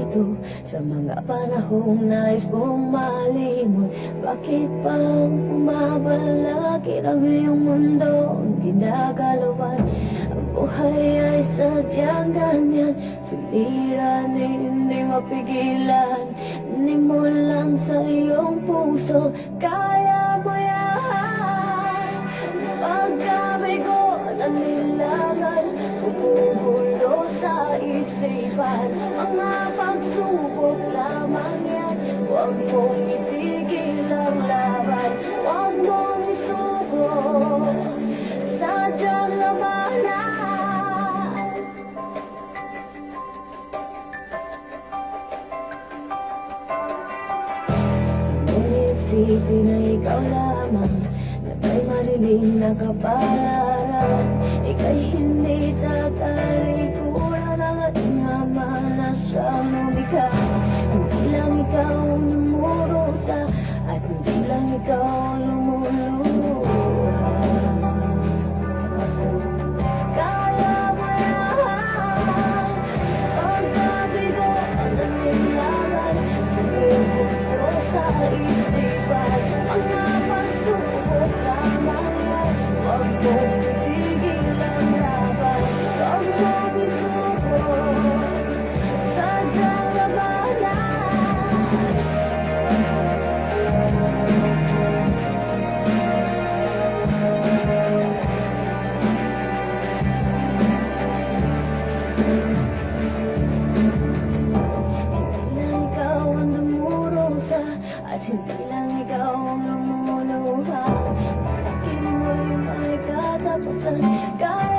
ito sa mga panahong nais mong malimot. Bakit pa bumabalakid ang iyong mundo ang ginagalawan? Ang buhay ay sadyang ganyan, suliranin hindi mapigilan. Hindi mo lang sa iyong puso, kaya mo yan. Pagkabigo at alinlangan, tumugulo sa isipan. Mga pagsubok lamang yan, huwag mong itigil ang laban. Huwag mong isugo, sadyang labanan. Isipin na ikaw lamang na may madilim na kapalaran. Ika'y hindi tatalikuran ng ating ama na siyang lumikha. Hindi lang ikaw ang lumurusa at hindi lang ikaw ang lumuluha. Kaya mo yan. Pagkabigo at alinlangan, tumugulo sa isipan. Mga pagsubok lamang yan, huwag mong itigil ang laban. Huwag mong isuko, sadyang labanan. Hindi lang ikaw ang dumurusa at hindi lang ikaw ang lumuluha. Sa akin mo'y may katapusan, kaya